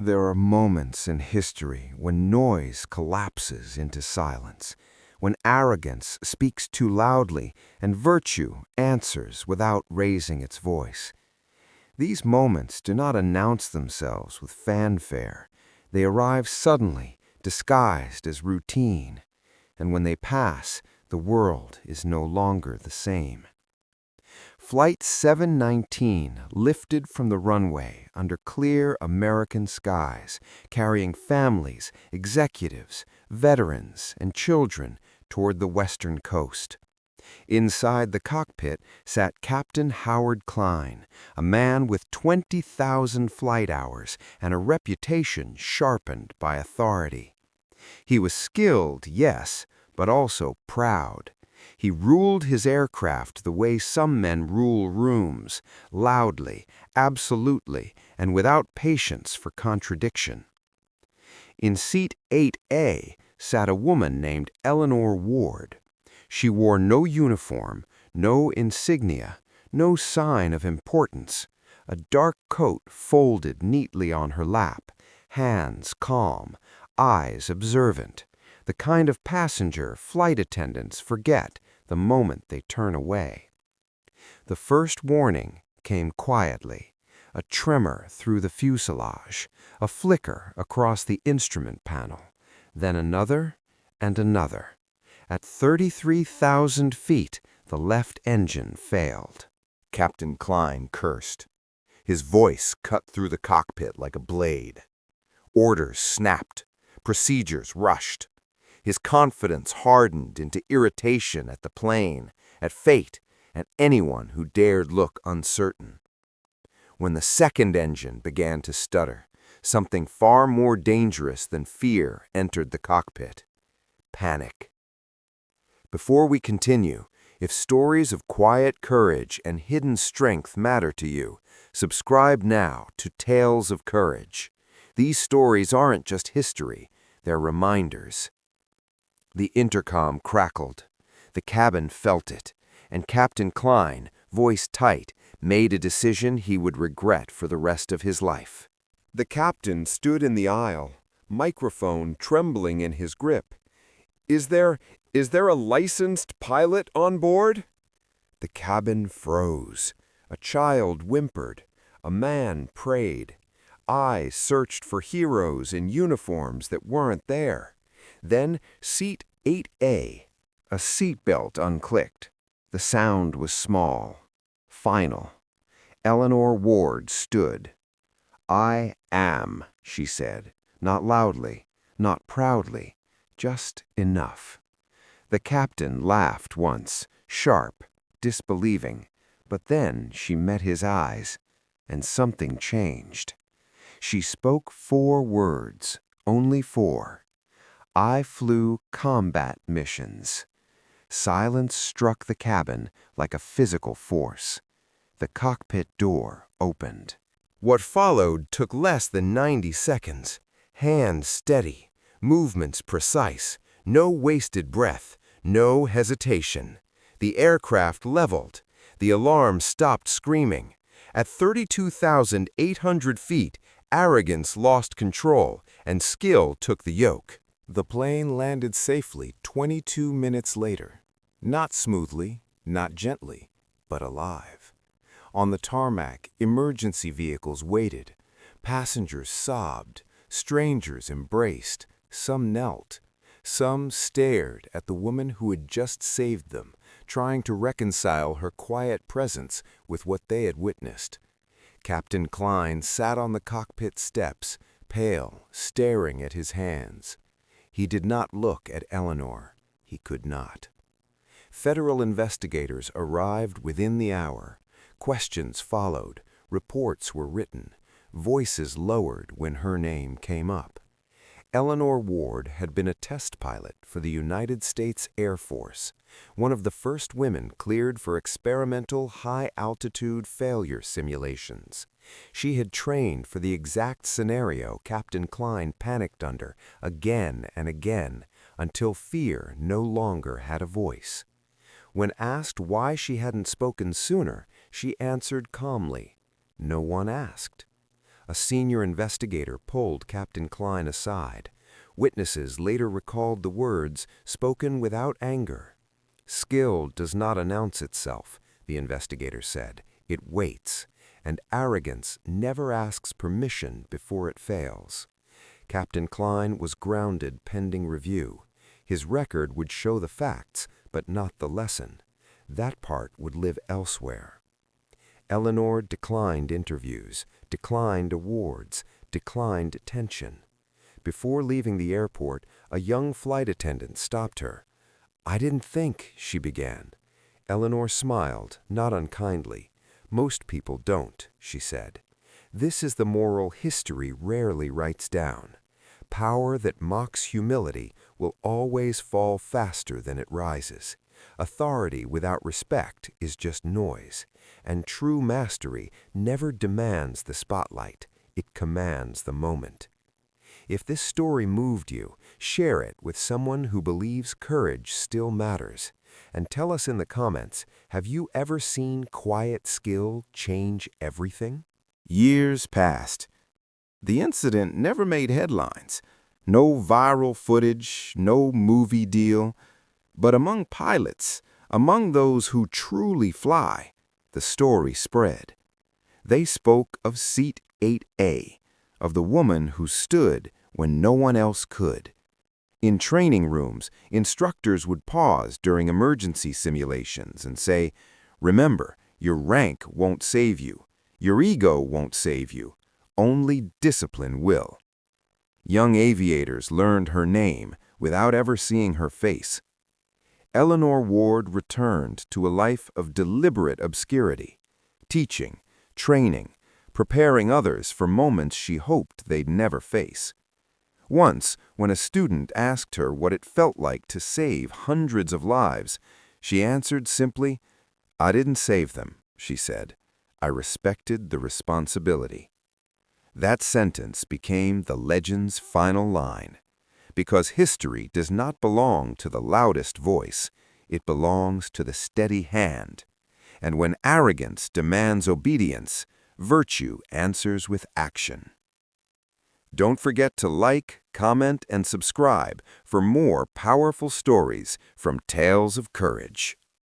There are moments in history when noise collapses into silence, when arrogance speaks too loudly and virtue answers without raising its voice. These moments do not announce themselves with fanfare. They arrive suddenly, disguised as routine, and when they pass, the world is no longer the same. Flight 719 lifted from the runway under clear American skies, carrying families, executives, veterans, and children toward the western coast. Inside the cockpit sat Captain Howard Klein, a man with 20,000 flight hours and a reputation sharpened by authority. He was skilled, yes, but also proud. He ruled his aircraft the way some men rule rooms, loudly, absolutely, and without patience for contradiction. In seat 8A sat a woman named Eleanor Ward. She wore no uniform, no insignia, no sign of importance. A dark coat folded neatly on her lap, hands calm, eyes observant, the kind of passenger flight attendants forget the moment they turn away. The first warning came quietly, a tremor through the fuselage, a flicker across the instrument panel, then another and another. At 33,000 feet, the left engine failed. Captain Klein cursed. His voice cut through the cockpit like a blade. Orders snapped. Procedures rushed. His confidence hardened into irritation at the plane, at fate, and anyone who dared look uncertain. When the second engine began to stutter, something far more dangerous than fear entered the cockpit: panic. Before we continue, if stories of quiet courage and hidden strength matter to you, subscribe now to Tales of Courage. These stories aren't just history, they're reminders. The intercom crackled. The cabin felt it, and Captain Klein, voice tight, made a decision he would regret for the rest of his life. The captain stood in the aisle, microphone trembling in his grip. Is there a licensed pilot on board?" The cabin froze. A child whimpered. A man prayed. Eyes searched for heroes in uniforms that weren't there. Then seat 8A. A seatbelt unclicked. The sound was small, final. Eleanor Ward stood. "I am," she said, not loudly, not proudly, just enough. The captain laughed once, sharp, disbelieving, but then she met his eyes, and something changed. She spoke 4 words, only 4. "I flew combat missions." Silence struck the cabin like a physical force. The cockpit door opened. What followed took less than 90 seconds. Hands steady, movements precise, no wasted breath, no hesitation. The aircraft leveled. The alarm stopped screaming. At 32,800 feet, arrogance lost control, and skill took the yoke. The plane landed safely 22 minutes later. Not smoothly, not gently, but alive. On the tarmac, emergency vehicles waited. Passengers sobbed. Strangers embraced. Some knelt. Some stared at the woman who had just saved them, trying to reconcile her quiet presence with what they had witnessed. Captain Klein sat on the cockpit steps, pale, staring at his hands. He did not look at Eleanor. He could not. Federal investigators arrived within the hour. Questions followed. Reports were written. Voices lowered when her name came up. Eleanor Ward had been a test pilot for the United States Air Force, one of the first women cleared for experimental high-altitude failure simulations. She had trained for the exact scenario Captain Klein panicked under again and again until fear no longer had a voice. When asked why she hadn't spoken sooner, she answered calmly, "No one asked." A senior investigator pulled Captain Klein aside. Witnesses later recalled the words spoken without anger. "Skill does not announce itself," the investigator said. "It waits, and arrogance never asks permission before it fails." Captain Klein was grounded pending review. His record would show the facts, but not the lesson. That part would live elsewhere. Eleanor declined interviews, declined awards, declined attention. Before leaving the airport, a young flight attendant stopped her. "I didn't think," she began. Eleanor smiled, not unkindly. "Most people don't," she said. "This is the moral history rarely writes down. Power that mocks humility will always fall faster than it rises. Authority without respect is just noise, and true mastery never demands the spotlight, it commands the moment." If this story moved you, share it with someone who believes courage still matters. And tell us in the comments, have you ever seen quiet skill change everything? Years passed. The incident never made headlines. No viral footage, no movie deal. But among pilots, among those who truly fly, the story spread. They spoke of Seat 8A, of the woman who stood when no one else could. In training rooms, instructors would pause during emergency simulations and say, "Remember, your rank won't save you. Your ego won't save you. Only discipline will." Young aviators learned her name without ever seeing her face. Eleanor Ward returned to a life of deliberate obscurity, teaching, training, preparing others for moments she hoped they'd never face. Once, when a student asked her what it felt like to save hundreds of lives, she answered simply, "I didn't save them," she said. "I respected the responsibility." That sentence became the legend's final line. Because history does not belong to the loudest voice, it belongs to the steady hand. And when arrogance demands obedience, virtue answers with action. Don't forget to like, comment, and subscribe for more powerful stories from Tales of Courage.